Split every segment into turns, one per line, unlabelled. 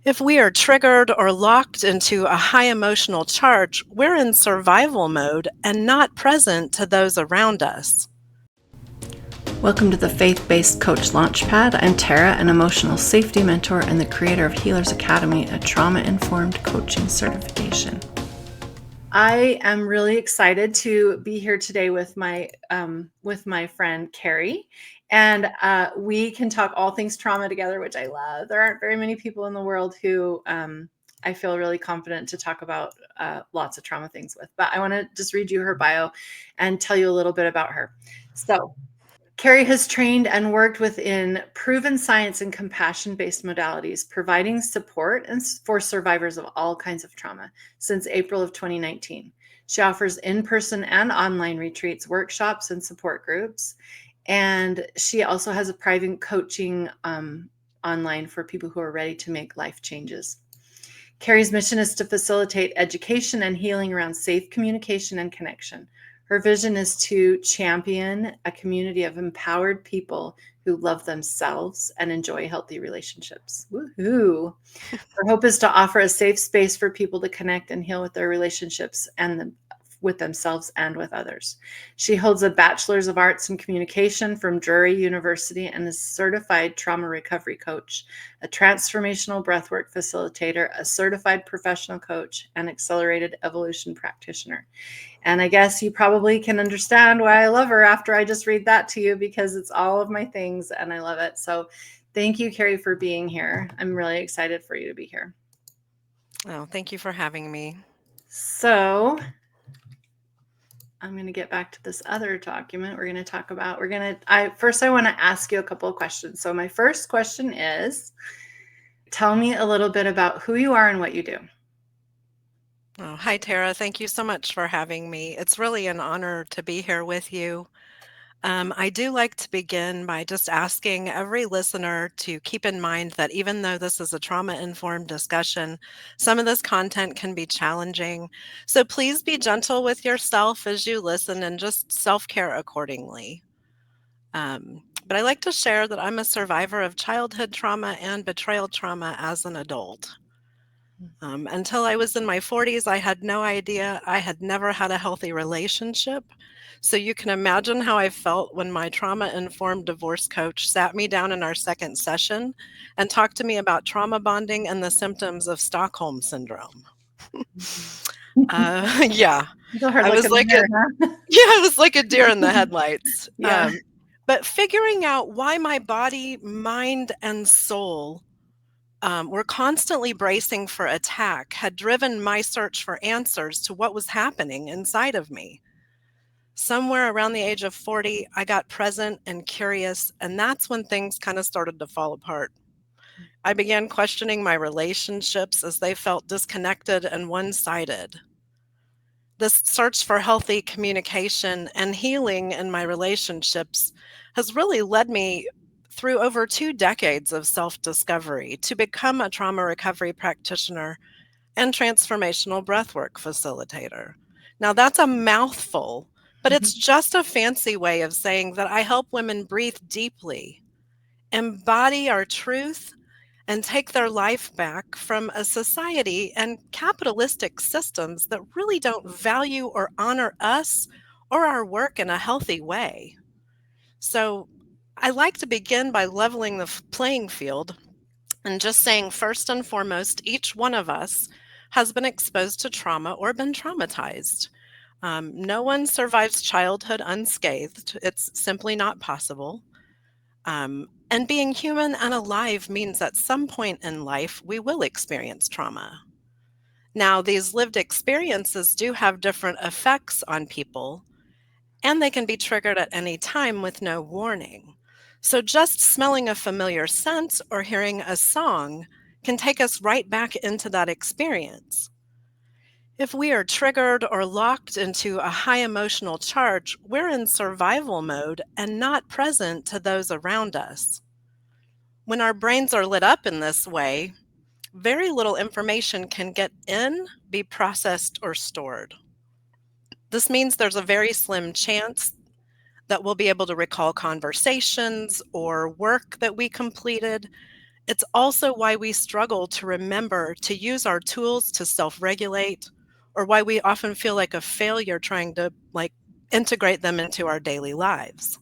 If we are triggered or locked into a high emotional charge, we're in survival mode and not present to those around us.
Welcome to the Faith-Based Coach Launchpad. I'm Tara, an emotional safety mentor and the creator of Healers Academy, a trauma-informed coaching certification. I am really excited to be here today with my friend Carrie, and we can talk all things trauma together, which I love. There aren't very many people in the world who I feel really confident to talk about lots of trauma things with. But I want to just read you her bio and tell you a little bit about her. So, Carrie has trained and worked within proven science and compassion-based modalities, providing support for survivors of all kinds of trauma since April of 2019. She offers in-person and online retreats, workshops, and support groups. And she also has a private coaching online for people who are ready to make life changes. Carrie's mission is to facilitate education and healing around safe communication and connection. Her vision is to champion a community of empowered people who love themselves and enjoy healthy relationships. Woohoo! Her hope is to offer a safe space for people to connect and heal with their relationships and with themselves and with others. She holds a Bachelor's of Arts in Communication from Drury University and is a certified trauma recovery coach, a transformational breathwork facilitator, a certified professional coach, and accelerated evolution practitioner. And I guess you probably can understand why I love her after I just read that to you, because it's all of my things and I love it. So thank you, Carrie, for being here. I'm really excited for you to be here.
Oh, thank you for having me.
So I'm going to get back to this other document we're going to talk about. I want to ask you a couple of questions. So my first question is, tell me a little bit about who you are and what you do.
Oh, hi, Tara. Thank you so much for having me. It's really an honor to be here with you. I do like to begin by just asking every listener to keep in mind that even though this is a trauma-informed discussion, some of this content can be challenging. So please be gentle with yourself as you listen and just self-care accordingly. But I like to share that I'm a survivor of childhood trauma and betrayal trauma as an adult. Until I was in my 40s, I had no idea. I had never had a healthy relationship. So you can imagine how I felt when my trauma-informed divorce coach sat me down in our second session and talked to me about trauma bonding and the symptoms of Stockholm syndrome. Yeah,
Hard
I was
looking
like a
there, huh?
yeah, I was like a deer in the headlights.
Yeah.
But figuring out why my body, mind, and soul were constantly bracing for attack had driven my search for answers to what was happening inside of me. Somewhere around the age of 40, I got present and curious, and that's when things kind of started to fall apart. I began questioning my relationships as they felt disconnected and one-sided. This search for healthy communication and healing in my relationships has really led me through over 2 decades of self-discovery to become a trauma recovery practitioner and transformational breathwork facilitator. Now, that's a mouthful, but it's just a fancy way of saying that I help women breathe deeply, embody our truth, and take their life back from a society and capitalistic systems that really don't value or honor us or our work in a healthy way. So I like to begin by leveling the playing field and just saying, first and foremost, each one of us has been exposed to trauma or been traumatized. No one survives childhood unscathed. It's simply not possible. And being human and alive means at some point in life, we will experience trauma. Now, these lived experiences do have different effects on people, and they can be triggered at any time with no warning. So, just smelling a familiar scent or hearing a song can take us right back into that experience. If we are triggered or locked into a high emotional charge, we're in survival mode and not present to those around us. When our brains are lit up in this way, very little information can get in, be processed, or stored. This means there's a very slim chance that we'll be able to recall conversations or work that we completed, It's also why we struggle to remember to use our tools to self-regulate, or why we often feel like a failure trying to integrate them into our daily lives.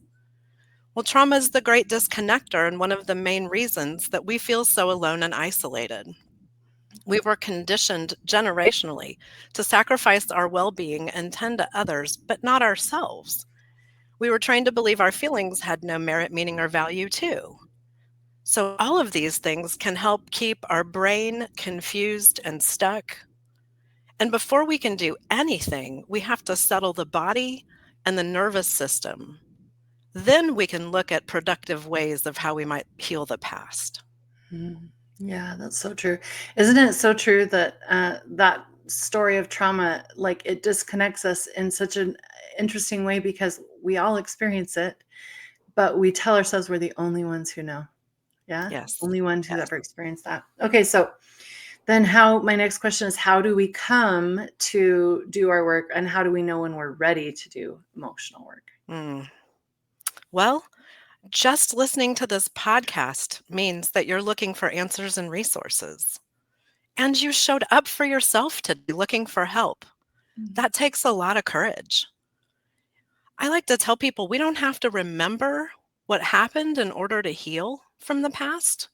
Well, trauma is the great disconnector and one of the main reasons that we feel so alone and isolated. We were conditioned generationally to sacrifice our well being and tend to others, but not ourselves. We were trained to believe our feelings had no merit, meaning, or value, too. So, all of these things can help keep our brain confused and stuck. And before we can do anything, we have to settle the body and the nervous system. Then we can look at productive ways of how we might heal the past.
Yeah, that's so true. Isn't it so true that that story of trauma, like it disconnects us in such an interesting way because we all experience it, but we tell ourselves we're the only ones who know. Yeah,
Yes.
only ones who's
Yes.
ever experienced that. Okay, so then my next question is, how do we come to do our work, and how do we know when we're ready to do emotional work?
Mm. Well, just listening to this podcast means that you're looking for answers and resources. And you showed up for yourself to be looking for help. That takes a lot of courage. I like to tell people we don't have to remember what happened in order to heal from the past.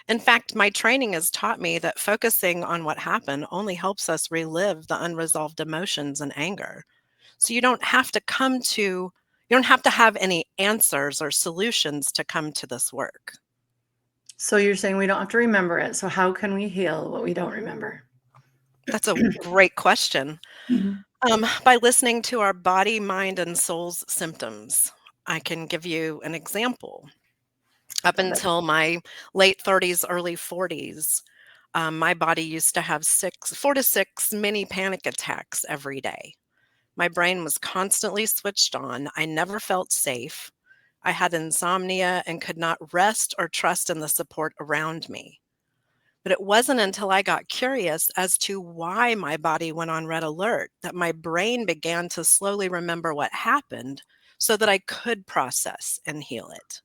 In fact, my training has taught me that focusing on what happened only helps us relive the unresolved emotions and anger. So you don't have to have any answers or solutions to come to this work.
So you're saying we don't have to remember it. So how can we heal what we don't remember?
That's a great question.
Mhm.
By listening to our body, mind, and soul's symptoms. I can give you an example. Up
Love it.
until my late 30s, early 40s, my body used to have 4 to 6 mini panic attacks every day. My brain was constantly switched on. I never felt safe. I had insomnia and could not rest or trust in the support around me. But it wasn't until I got curious as to why my body went on red alert that my brain began to slowly remember what happened so that I could process and heal it.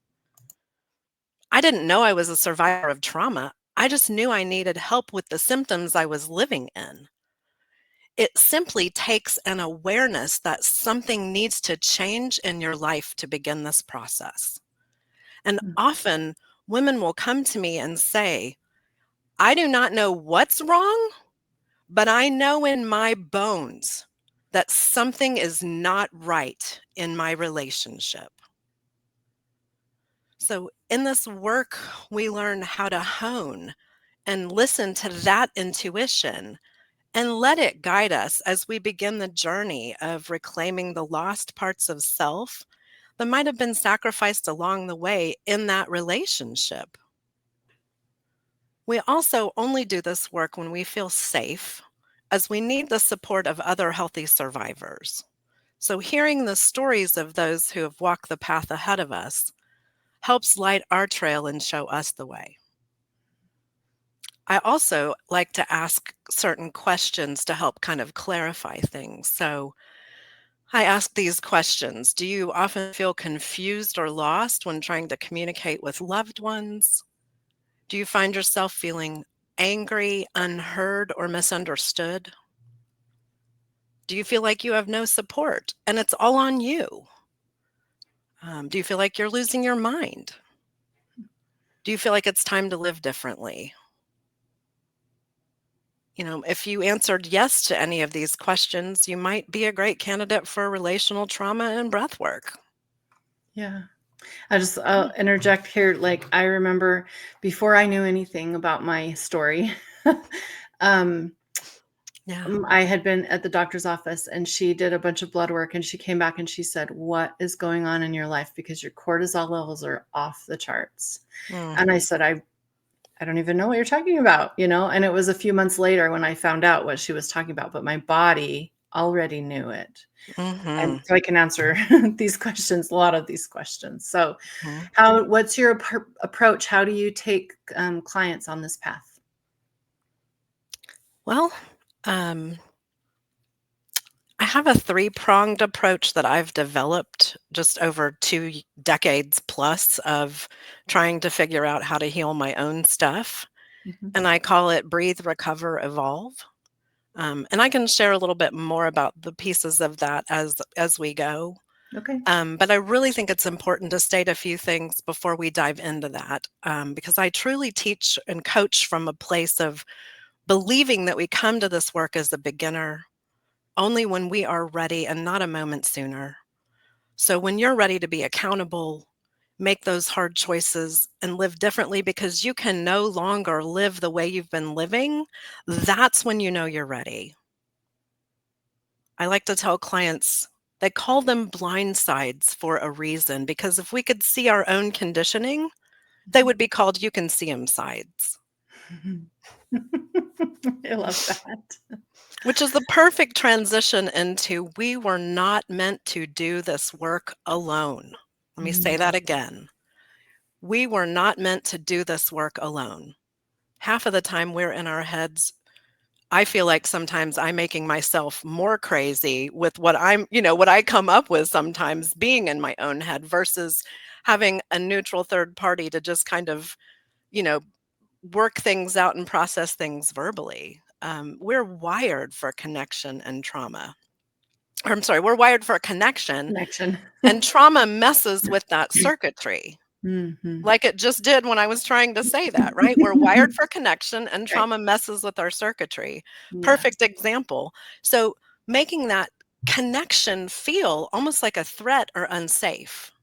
I didn't know I was a survivor of trauma. I just knew I needed help with the symptoms I was living in. It simply takes an awareness that something needs to change in your life to begin this process. And often women will come to me and say, I do not know what's wrong, but I know in my bones that something is not right in my relationship. So, in this work, we learn how to hone and listen to that intuition and let it guide us as we begin the journey of reclaiming the lost parts of self that might have been sacrificed along the way in that relationship. We also only do this work when we feel safe, as we need the support of other healthy survivors. So, hearing the stories of those who have walked the path ahead of us helps light our trail and show us the way. I also like to ask certain questions to help kind of clarify things. So, I ask these questions. Do you often feel confused or lost when trying to communicate with loved ones? Do you find yourself feeling angry, unheard, or misunderstood? Do you feel like you have no support and it's all on you? Do you feel like you're losing your mind? Do you feel like it's time to live differently? If you answered yes to any of these questions, you might be a great candidate for relational trauma and breath work.
Yeah. I'll interject here. Like, I remember before I knew anything about my story, um,
Yeah.
I had been at the doctor's office and she did a bunch of blood work and she came back and she said, "What is going on in your life? Because your cortisol levels are off the charts."
Mm,
And I said, I don't even know what you're talking about, And it was a few months later when I found out what she was talking about, but my body already knew it. And
mhm,
so I can answer these questions, a lot of these questions. So,
mhm.
what's your approach? How do you take clients on this path?
Well, um, I have a three-pronged approach that I've developed just over 2 decades plus of trying to figure out how to heal my own stuff.
Mhm.
And I call it breathe, recover, evolve. And I can share a little bit more about the pieces of that as we go.
Okay.
But I really think it's important to state a few things before we dive into that, because I truly teach and coach from a place of believing that we come to this work as a beginner only when we are ready and not a moment sooner. So when you're ready to be accountable, make those hard choices and live differently because you can no longer live the way you've been living, that's when you know you're ready. I like to tell clients they call them blind sides for a reason because if we could see our own conditioning, they would be called you can see 'em sides.
I love that.
Which is the perfect transition into we were not meant to do this work alone. Let me say that again. We were not meant to do this work alone. Half of the time we're in our heads. I feel like sometimes I'm making myself more crazy with what I come up with sometimes being in my own head versus having a neutral third party to just kind of, you know, work things out and process things verbally. We're wired for connection and trauma. Or I'm sorry, we're wired for a connection,
Connection.
and trauma messes with that circuitry
Mhm.
like it just did when I was trying to say that, right? We're wired for connection, and
Right.
trauma messes with our circuitry.
Yeah.
Perfect example. So, making that connection feel almost like a threat or unsafe.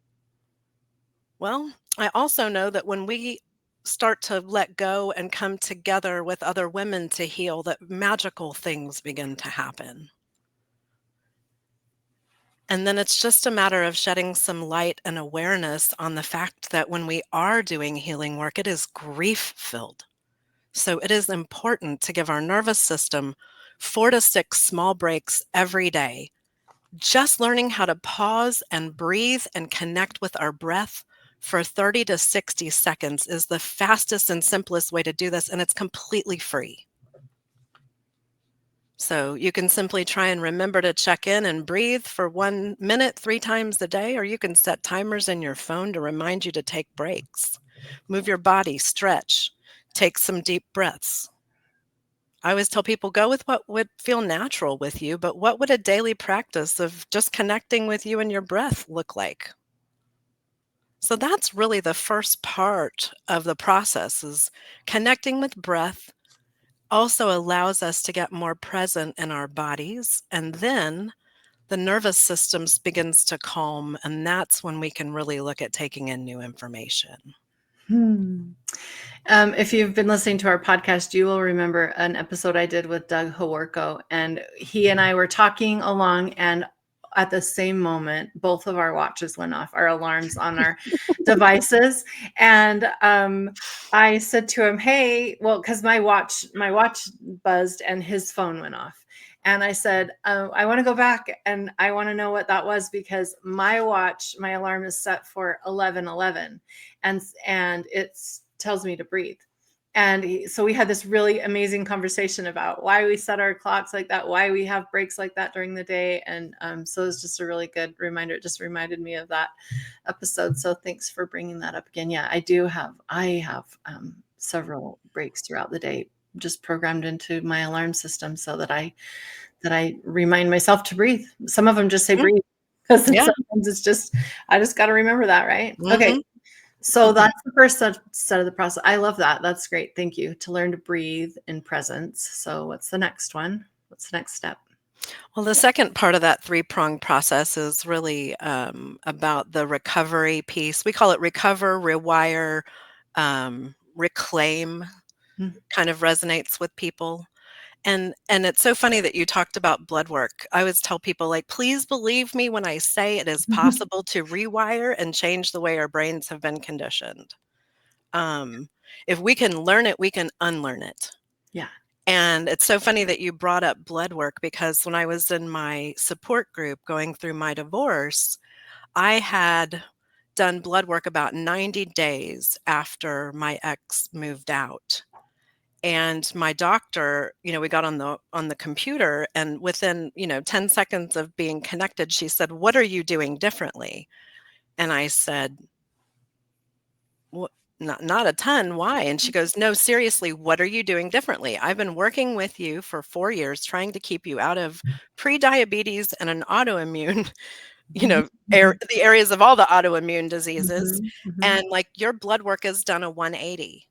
Well, I also know that when we start to let go and come together with other women to heal, that magical things begin to happen. And then it's just a matter of shedding some light and awareness on the fact that when we are doing healing work, it is grief filled. So it is important to give our nervous system 4 to 6 small breaks every day. Just learning how to pause and breathe and connect with our breath for 30 to 60 seconds is the fastest and simplest way to do this, and it's completely free. So you can simply try and remember to check in and breathe for 1 minute 3 times a day, or you can set timers in your phone to remind you to take breaks. Move your body, stretch, take some deep breaths. I always tell people go with what would feel natural with you, but what would a daily practice of just connecting with you and your breath look like? So that's really the first part of the process is connecting with breath also allows us to get more present in our bodies. And then the nervous system begins to calm. And that's when we can really look at taking in new information.
Hmm. If you've been listening to our podcast, you will remember an episode I did with Doug Haworko, and he and I were talking along, and at the same moment, both of our watches went off, our alarms on our devices. And I said to him, "Hey, well, because my watch buzzed and his phone went off." And I said, I want to go back and I want to know what that was because my alarm is set for 11:11, and it tells me to breathe. And so we had this really amazing conversation about why we set our clocks like that, why we have breaks like that during the day. And so it's just a really good reminder. It just reminded me of that episode. So thanks for bringing that up again. Yeah, I have several breaks throughout the day just programmed into my alarm system so that I remind myself to breathe. Some of them just say
Mhm.
breathe because
Yeah.
sometimes I just got to remember that, right? Okay.
Hmm.
So that's the first set of the process. I love that. That's great. Thank you. To learn to breathe in presence. So what's the next one? What's the next step?
Well, the second part of that three-pronged process is really about the recovery piece. We call it recover, rewire, reclaim,
Mm.
kind of resonates with people. And it's so funny that you talked about blood work. I always tell people, like, please believe me when I say it is possible to rewire and change the way our brains have been conditioned. Um, if we can learn it, we can unlearn it.
Yeah.
And it's so funny that you brought up blood work because when I was in my support group going through my divorce, I had done blood work about 90 days after my ex moved out. And my doctor, we got on the computer, and within, 10 seconds of being connected, she said, "What are you doing differently?" And I said, "What? Not a ton. Why?" And she goes, "No, seriously, what are you doing differently? I've been working with you for 4 years trying to keep you out of pre-diabetes and an autoimmune,
Mhm, mhm,
the areas of all the autoimmune diseases,
mhm, mhm,
and, like, your blood work has done a 180.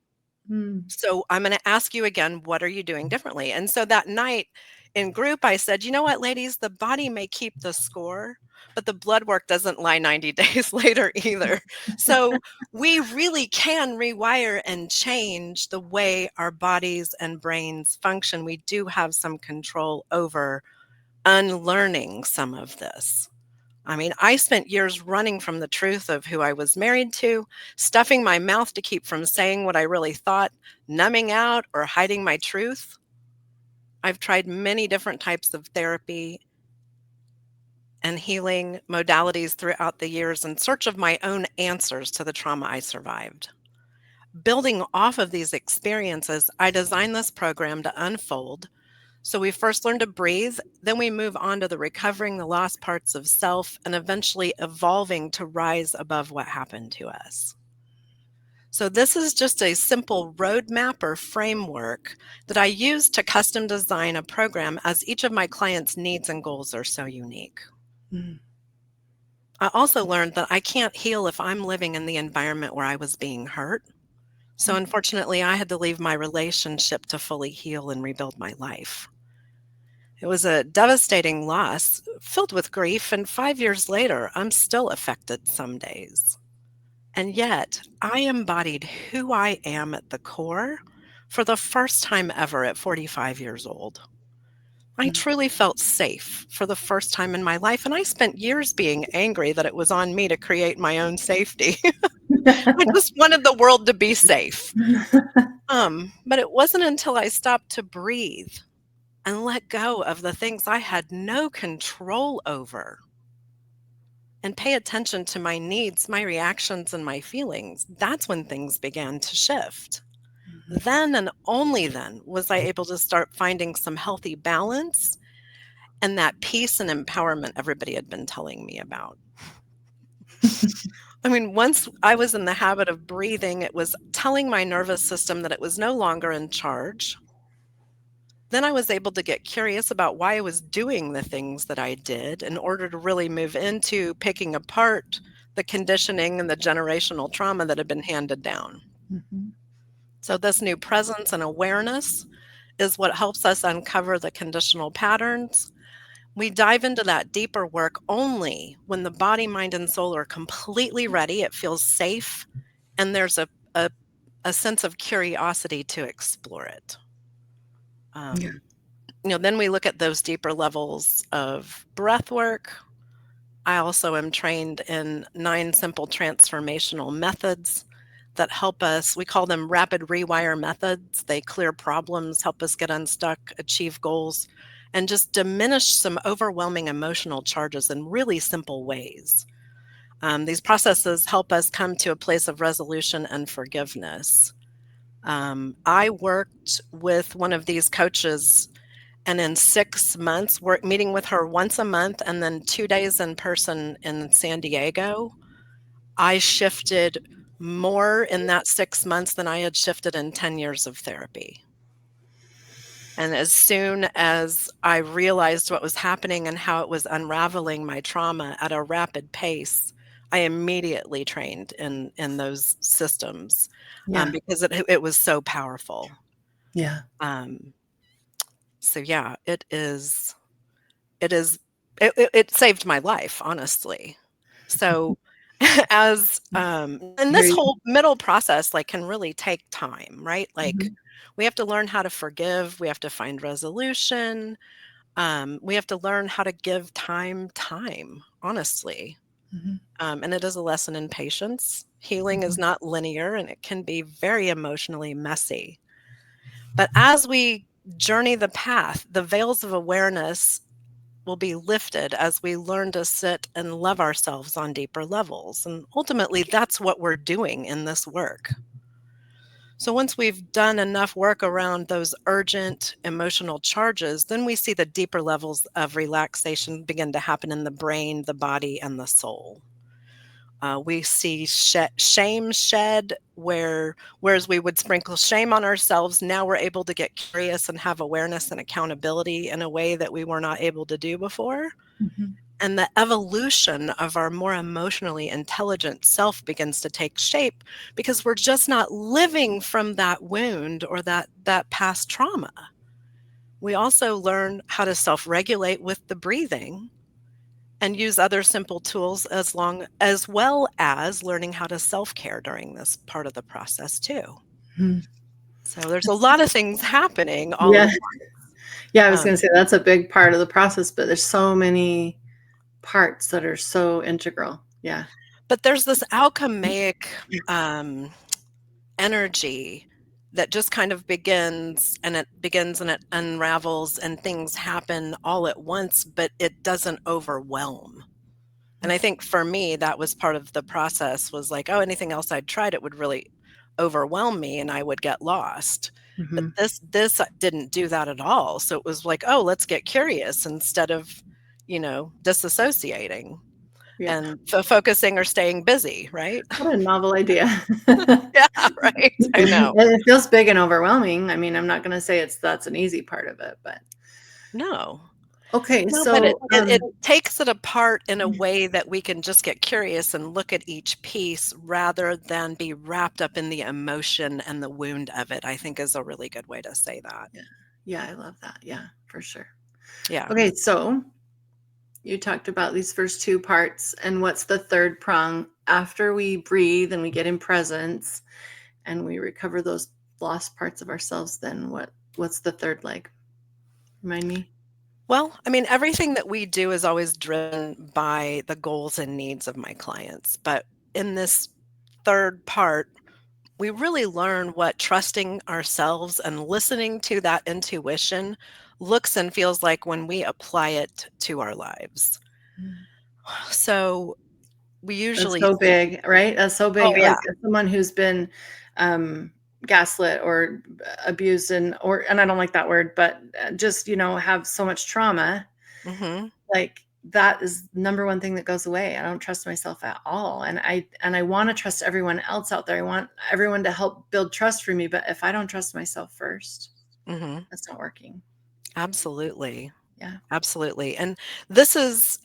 mm,
So I'm gonna ask you again, what are you doing differently?" And so that night in group, I said, "You know what, ladies? The body may keep the score, but the blood work doesn't lie 90 days later either. So we really can rewire and change the way our bodies and brains function. We do have some control over unlearning some of this." I mean, I spent years running from the truth of who I was married to, stuffing my mouth to keep from saying what I really thought, numbing out, or hiding my truth. I've tried many different types of therapy and healing modalities throughout the years in search of my own answers to the trauma I survived. Building off of these experiences, I designed this program to unfold. So we first learn to breathe, then we move on to the recovering the lost parts of self and eventually evolving to rise above what happened to us. So this is just a simple roadmap or framework that I use to custom design a program as each of my clients' needs and goals are so unique.
mm,
I also learned that I can't heal if I'm living in the environment where I was being hurt. So unfortunately, I had to leave my relationship to fully heal and rebuild my life. It was a devastating loss, filled with grief, and 5 years later, I'm still affected some days. And yet, I embodied who I am at the core for the first time ever at 45 years old. I
mm.
truly felt safe for the first time in my life, and I spent years being angry that it was on me to create my own safety. I just wanted the world to be safe. But it wasn't until I stopped to breathe and let go of the things I had no control over and pay attention to my needs, my reactions, and my feelings, that's when things began to shift. Then and only then was I able to start finding some healthy balance and that peace and empowerment everybody had been telling me about. I mean, once I was in the habit of breathing, it was telling my nervous system that it was no longer in charge. Then I was able to get curious about why I was doing the things that I did in order to really move into picking apart the conditioning and the generational trauma that had been handed down.
Mhm.
So, this new presence and awareness is what helps us uncover the conditional patterns. We dive into that deeper work only when the body, mind, and soul are completely ready. It feels safe, and there's a, a sense of curiosity to explore it.
Yeah.
Um, then we look at those deeper levels of breath work. I also am trained in 9 simple transformational methods that help us. We call them rapid rewire methods. They clear problems, help us get unstuck, achieve goals, and just diminish some overwhelming emotional charges in really simple ways. These processes help us come to a place of resolution and forgiveness. I worked with one of these coaches, and in 6 months, we're meeting with her once a month and then 2 days in person in San Diego. I shifted more in that 6 months than I had shifted in 10 years of therapy. And as soon as I realized what was happening and how it was unraveling my trauma at a rapid pace, I immediately trained in those systems,
Yeah.
because it was so powerful.
Yeah.
Um, so yeah, it is it saved my life, honestly. So, and
Hear
this
you.
whole middle process, like, can really take time, right? Like,
Mhm,
we have to learn how to forgive, we have to find resolution, we have to learn how to give time, honestly.
mhm,
And it is a lesson in patience. Healing is
mhm,
not linear, and it can be very emotionally messy. But as we journey the path, the veils of awareness will be lifted as we learn to sit and love ourselves on deeper levels. And ultimately, that's what we're doing in this work. So once we've done enough work around those urgent emotional charges, then we see the deeper levels of relaxation begin to happen in the brain, the body, and the soul. We see shame shed whereas we would sprinkle shame on ourselves, now we're able to get curious and have awareness and accountability in a way that we were not able to do before.
Mhm.
And the evolution of our more emotionally intelligent self begins to take shape because we're just not living from that wound or that past trauma. We also learn how to self-regulate with the breathing and use other simple tools as well as learning how to self-care during this part of the process too.
Mhm.
So there's a lot of things happening all at
Yeah.
once.
Yeah, I was
Um,
gonna say that's a big part of the process, but there's so many parts that are so integral. Yeah.
but there's this alchemaic um, energy that just kind of begins and it unravels and things happen all at once, but it doesn't overwhelm. And I think for me, that was part of the process was like, oh, anything else I'd tried, it would really overwhelm me and I would get lost. But
Mhm.
this didn't do that at all. So it was like, oh, let's get curious instead of, disassociating
Yeah.
and focusing or staying busy, right?
What a novel idea.
Yeah, right. I know.
And it feels big and overwhelming. I mean, I'm not gonna say that's an easy part of it, but
No.
okay,
No, but it
so,
it it takes it apart in a way that we can just get curious and look at each piece rather than be wrapped up in the emotion and the wound of it, I think is a really good way to say that.
yeah. Yeah, I love that. Yeah, for sure.
Yeah.
Okay, so you talked about these first 2 parts, and what's the 3rd prong? After we breathe and we get in presence and we recover those lost parts of ourselves, then what's the 3rd leg? Remind me?
Well, I mean, everything that we do is always driven by the goals and needs of my clients, but in this 3rd part, we really learn what trusting ourselves and listening to that intuition looks and feels like when we apply it to our lives.
Mm.
So we
That's
usually
so big, right? That's so
Oh,
big.
yeah.
Like, as someone who's been, gaslit or abused and I don't like that word, but, just, have so much trauma,
Mhm,
like, that is number one thing that goes away. I don't trust myself at all, and I wanna trust everyone else out there. I want everyone to help build trust for me, but if I don't trust myself first,
mhm.
that's not working.
Absolutely,
Yeah.
absolutely, and this is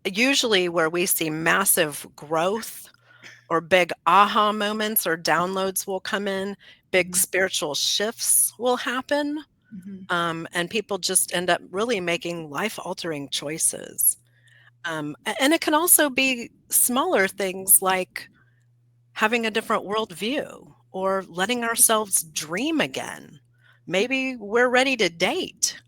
usually where we see massive growth or big aha moments or downloads will come in, big
Mhm,
spiritual shifts will happen,
mhm,
and people just end up really making life-altering choices. And it can also be smaller things like having a different worldview or letting ourselves dream again. Maybe we're ready to date,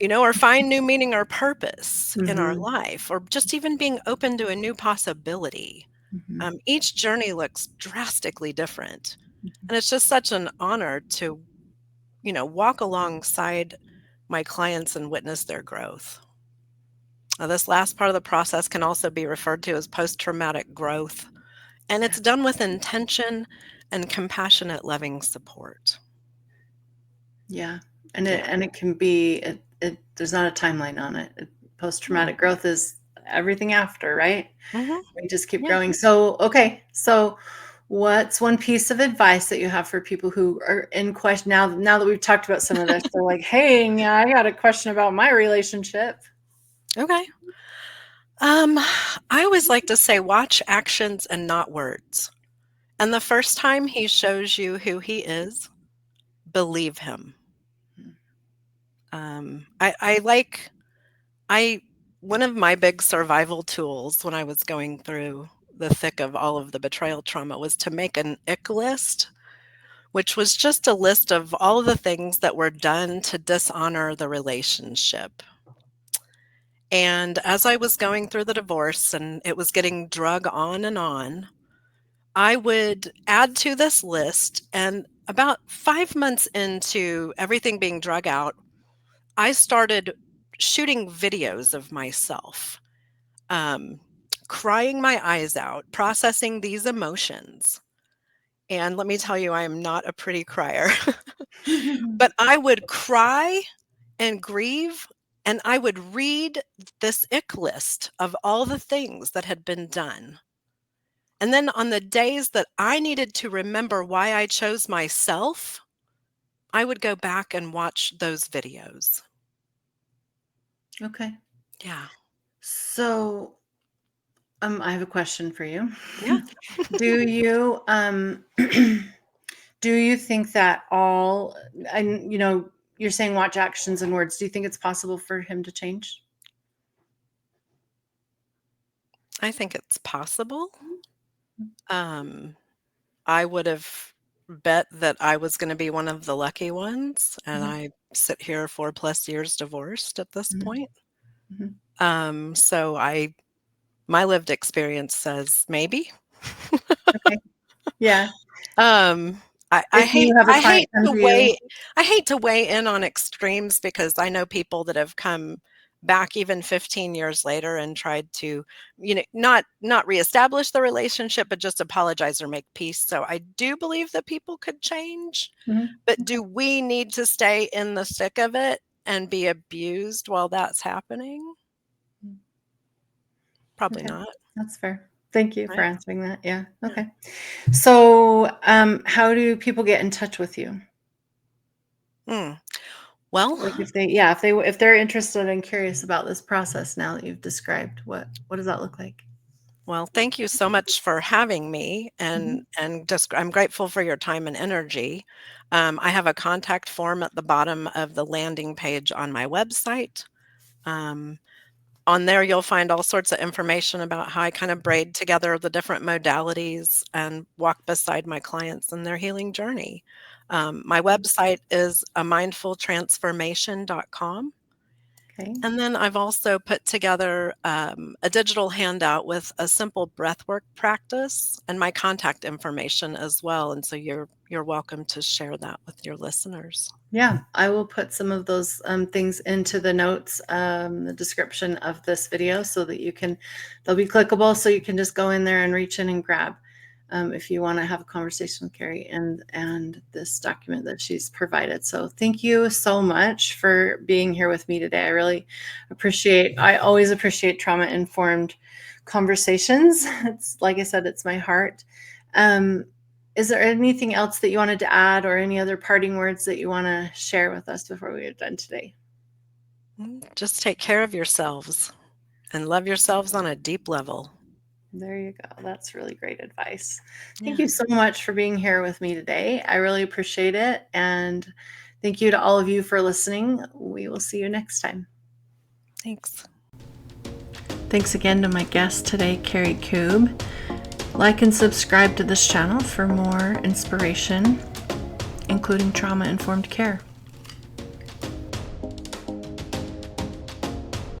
or find new meaning or purpose in our
mhm,
life, or just even being open to a new possibility.
mhm,
Each journey looks drastically different.
mhm.
And it's just such an honor to, walk alongside my clients and witness their growth. Now, this last part of the process can also be referred to as post traumatic growth, and
Yeah,
it's done with intention and compassionate, loving support.
yeah, and it
Yeah.
and it can be it there's not a timeline on it.
No.
Post-traumatic growth is everything after, right?
Hmm.
We just keep
Yeah.
growing. So, okay, so what's one piece of advice that you have for people who are in question now that we've talked about some of this, they're like, "Hey, yeah, I got a question about my relationship."
Okay. Um, I always like to say, watch actions and not words. And the first time he shows you who he is, believe him. I like I one of my big survival tools when I was going through the thick of all of the betrayal trauma was to make an ick list, which was just a list of all of the things that were done to dishonor the relationship. And as I was going through the divorce and it was getting drug on, I would add to this list. And about 5 months into everything being drug out, I started shooting videos of myself, um, crying my eyes out, processing these emotions. And let me tell you, I am not a pretty crier. But I would cry and grieve, and I would read this ick list of all the things that had been done. And then on the days that I needed to remember why I chose myself, I would go back and watch those videos.
Okay.
Yeah.
So, I have a question for you.
Yeah.
Do you do you think that all, and you're saying watch actions and words, do you think it's possible for him to change?
I think it's possible. I would have bet that I was gonna be one of the lucky ones, and
Mhm,
I sit here 4+ years divorced at this
mhm,
point.
mhm.
So my lived experience says maybe.
Okay. Yeah.
Um, I I
If
hate
you have a
I
client
hate
come
to
to you.
weigh I hate to weigh in on extremes because I know people that have come back even 15 years later and tried to, not reestablish the relationship, but just apologize or make peace. So I do believe that people could change,
Mhm.
but
Okay.
do we need to stay in the thick of it and be abused while that's happening?
Mm.
Probably
Okay.
not,
That's fair. Thank you for
right?
answering that. Yeah.
Yeah.
Okay. So, how do people get in touch with you?
Mm. Well,
Like if they're interested and curious about this process now that you've described, what does that look like?
Well, thank you so much for having me, and
Mhm.
just I'm grateful for your time and energy. I have a contact form at the bottom of the landing page on my website. Um, on there, you'll find all sorts of information about how I kind of braid together the different modalities and walk beside my clients in their healing journey. My website is a mindfultransformation.com.
Okay.
And then I've also put together a digital handout with a simple breathwork practice and my contact information as well. And so you're welcome to share that with your listeners.
Yeah, I will put some of those things into the notes, the description of this video, so that they'll be clickable, so you can just go in there and reach in and grab if you want to have a conversation with Carrie and this document that she's provided. So thank you so much for being here with me today. I always appreciate trauma informed conversations. It's like I said, it's my heart. Um, is there anything else that you wanted to add or any other parting words that you want to share with us before we are done today?
Just take care of yourselves and love yourselves on a deep level.
There you go. That's really great advice. Thank
Yeah,
you so much for being here with me today. I really appreciate it. And thank you to all of you for listening. We will see you next time.
thanks.
Thanks again to my guest today, Carrie Kube. Like and subscribe to this channel for more inspiration, including trauma-informed care.